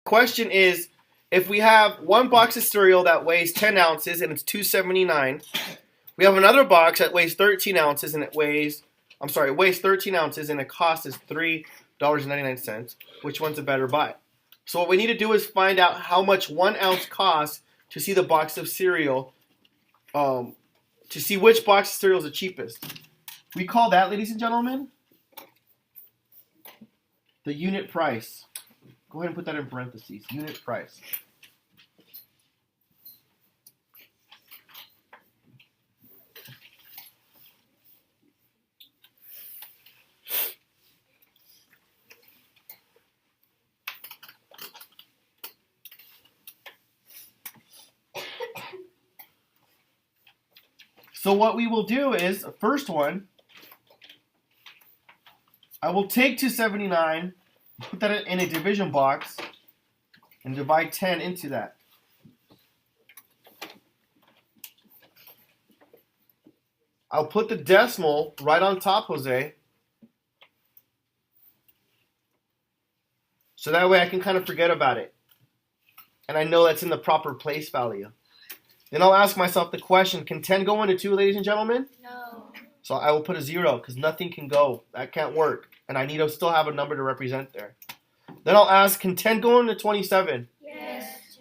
question is, if we have one box of cereal that weighs 10 ounces and it's $2.79, we have another box that weighs 13 ounces and it weighs 13 ounces and it costs us $3.99. Which one's a better buy? So what we need to do is find out how much 1 ounce costs to see the box of cereal, to see which box of cereal is the cheapest. We call that, ladies and gentlemen, the unit price. Go ahead and put that in parentheses. Unit price. So what we will do is, first one, I will take 279, put that in a division box, and divide 10 into that. I'll put the decimal right on top, Jose. So that way I can kind of forget about it. And I know that's in the proper place value. Then I'll ask myself the question, can 10 go into 2, ladies and gentlemen? No. So I will put a 0 because nothing can go. That can't work. And I need to still have a number to represent there. Then I'll ask, can 10 go into 27? Yes.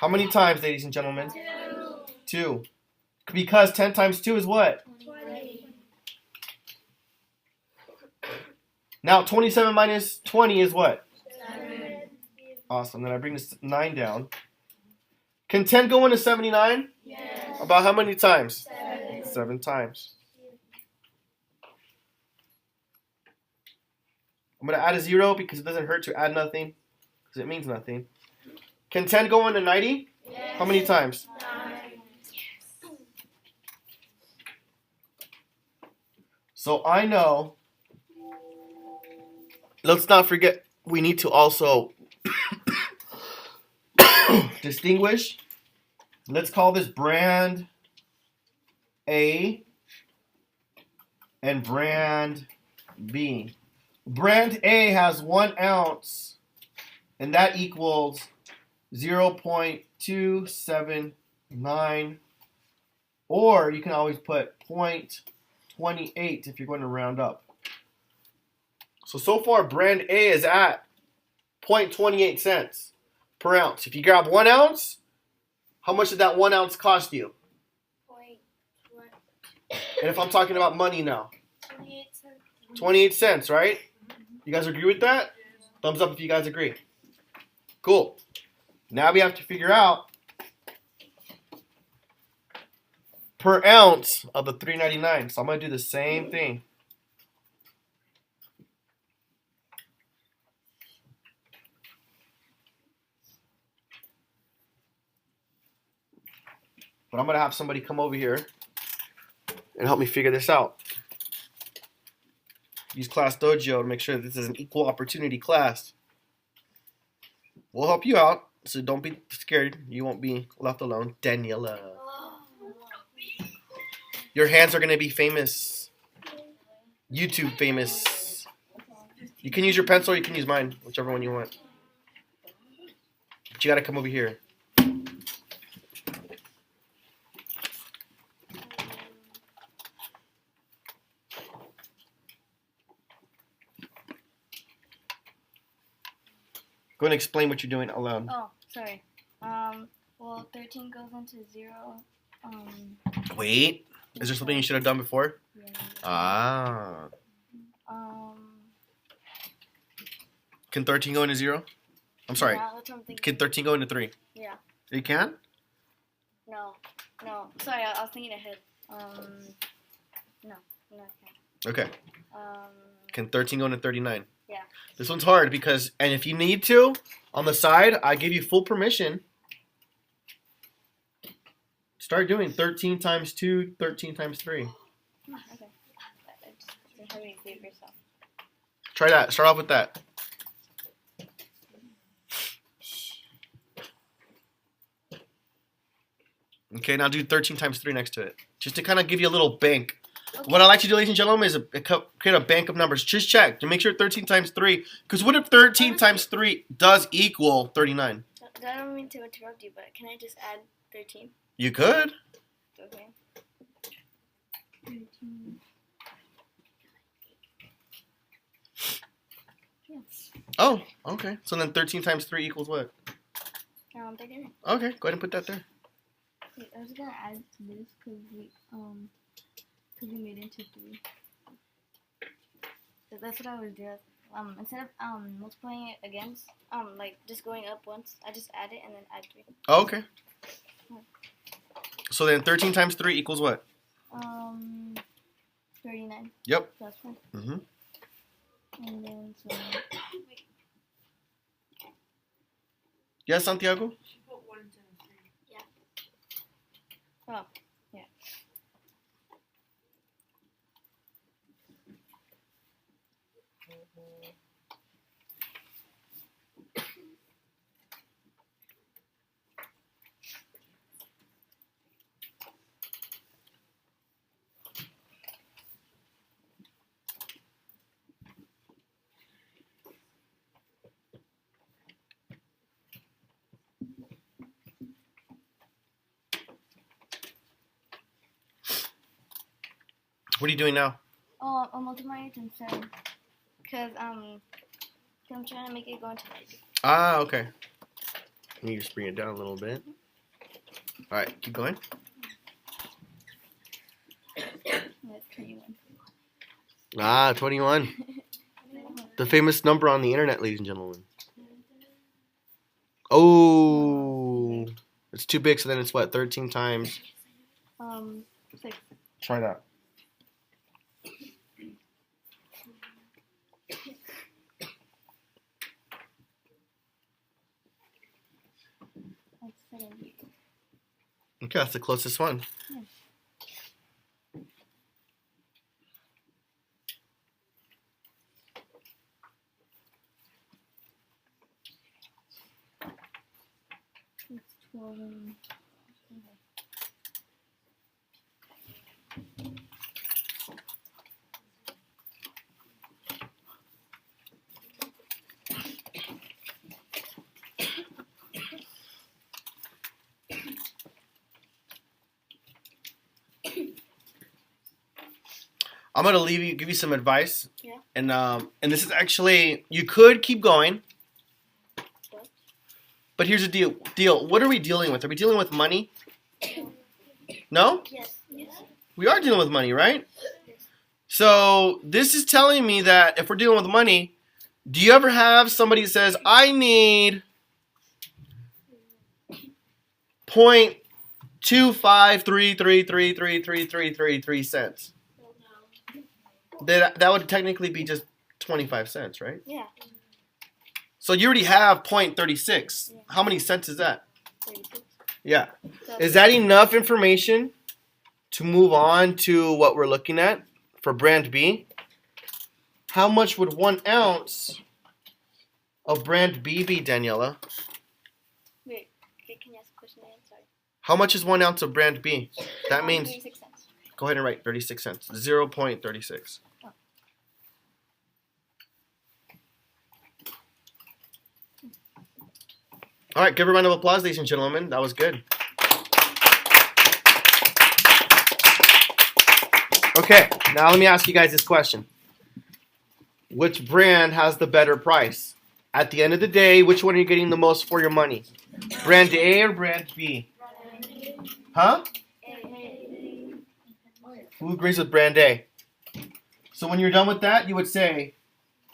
How many times, ladies and gentlemen? 2. 2. Because 10 times 2 is what? 20. Now 27 minus 20 is what? 7. Awesome. Then I bring this 9 down. Can 10 go into 79? Yes. About how many times? 7. 7 times. I'm going to add a 0 because it doesn't hurt to add nothing, because it means nothing. Can 10 go into 90? Yes. How many times? 9. So I know, let's not forget, we need to also distinguish. Let's call this brand A and brand B. Brand A has 1 ounce, and that equals 0.279, or you can always put 0.28 if you're going to round up. So far, brand A is at 0.28 cents per ounce. If you grab 1 ounce, how much did that 1 ounce cost you? 0.1. And if I'm talking about money now, 28 cents. 28 cents, right? You guys agree with that? Thumbs up if you guys agree. Cool. Now we have to figure out per ounce of the $3.99. So I'm going to do the same thing. But I'm going to have somebody come over here and help me figure this out. Use Class Dojo to make sure that this is an equal opportunity class. We'll help you out, so don't be scared. You won't be left alone. Daniela. Your hands are going to be famous. YouTube famous. You can use your pencil or you can use mine, whichever one you want. But you got to come over here. Go ahead and explain what you're doing aloud. Oh, sorry. Well, 13 goes into 0. Wait. Is there something you should have done before? Yeah. Ah. Can 13 go into 0? I'm sorry. Yeah, that's what I'm thinking. Can 13 go into 3? Yeah. You can? No. Sorry, I was thinking ahead. No, I can't. Okay. Um, Can 13 go into 39? Yeah. This one's hard because, and if you need to, on the side, I give you full permission. Start doing 13 times 2, 13 times 3. Okay. I just didn't have any favor, so. Try that. Start off with that. Okay, now do 13 times 3 next to it. Just to kind of give you a little bank Okay. What I like to do, ladies and gentlemen, is create a bank of numbers. Just check to make sure 13 times 3. Because what if 13 times 3 does equal 39? I don't mean to interrupt you, but can I just add 13? You could. Okay. 13. Yes. Oh, okay. So then 13 times 3 equals what? 39. Okay, go ahead and put that there. Wait, I was gonna add to this because we made it into 3. So that's what I was doing. Instead of multiplying it against, like just going up once, I just add it and then add 3. Oh, okay. So then 13 times 3 equals what? 39. Yep. Plus 1. Mm-hmm. And then so. Yes, Santiago? She put 1 into 3. Yeah. Oh, yeah. What are you doing now? Oh, I'm multiplying it to 7. Because I'm trying to make it go into 90. Ah, okay. Let me just bring it down a little bit. All right, keep going. That's 21. Ah, 21. The famous number on the internet, ladies and gentlemen. Oh, it's too big, so then it's what, 13 times? 6. Try that. That's 70. Okay, that's the closest one. Yeah. It's 12. I'm gonna give you some advice. Yeah. And this is actually, you could keep going. What? But here's the deal. What are we dealing with? Are we dealing with money? No? Yes. Yes. We are dealing with money, right? So this is telling me that if we're dealing with money, do you ever have somebody that says, I need 0.253333333 cents? That would technically be just 25 cents, right? Yeah. So you already have 0.36. Yeah. How many cents is that? 36. Yeah. So Is that enough information to move on to what we're looking at for brand B? How much would 1 ounce of brand B be, Daniela? Wait. Okay, can you ask a question again? Sorry. How much is 1 ounce of brand B? That means, 36 cents. go ahead and write 36 cents. 0.36. Oh. All right, give a round of applause, ladies and gentlemen. That was good. Okay, now let me ask you guys this question. Which brand has the better price? At the end of the day, which one are you getting the most for your money? Brand A or brand B? Huh? Who agrees with brand A? So when you're done with that, you would say,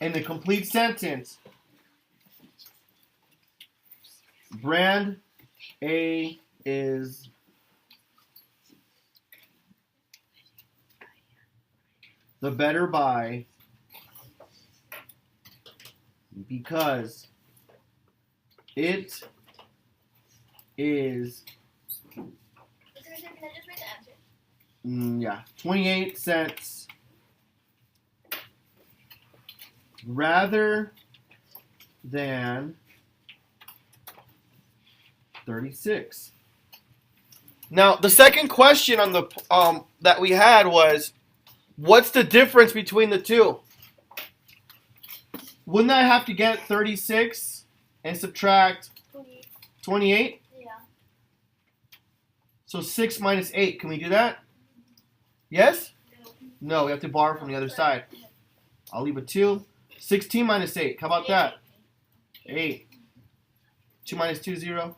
in the complete sentence, brand A is the better buy because it is Can I just read the answer? 28 cents rather than 36. Now, the second question on the that we had was, What's the difference between the two? Wouldn't I have to get 36 and subtract 28. 28? Yeah. So 6 minus 8. Can we do that? Yes? No, we have to borrow from the other side. I'll leave a 2. 16 minus 8. How about that? 8. 2 minus 2, 0.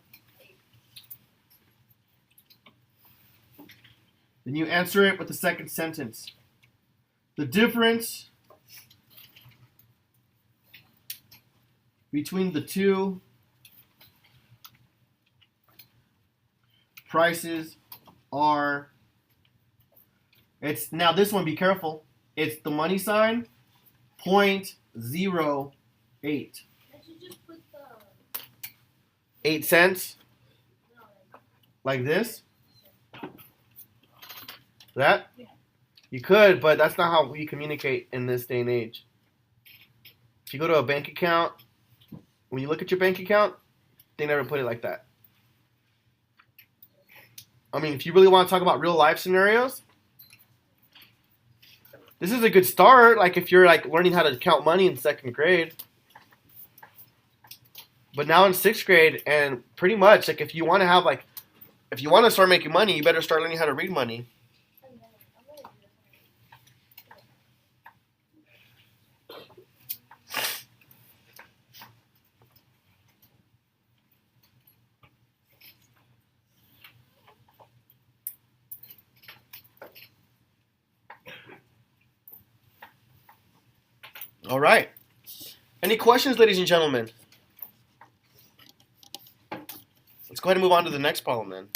Then you answer it with the second sentence. The difference between the two prices are, it's, now this one, be careful. It's the money sign, 0.08. I should just put the 8 cents, like this. That? Yeah. You could, but that's not how we communicate in this day and age. If you go to a bank account, when you look at your bank account, they never put it like that. I mean, if you really want to talk about real life scenarios, this is a good start. Like if you're like learning how to count money in 2nd grade. But now in 6th grade, and pretty much like if you want to have like, if you want to start making money, you better start learning how to read money. All right. Any questions, ladies and gentlemen? Let's go ahead and move on to the next problem then.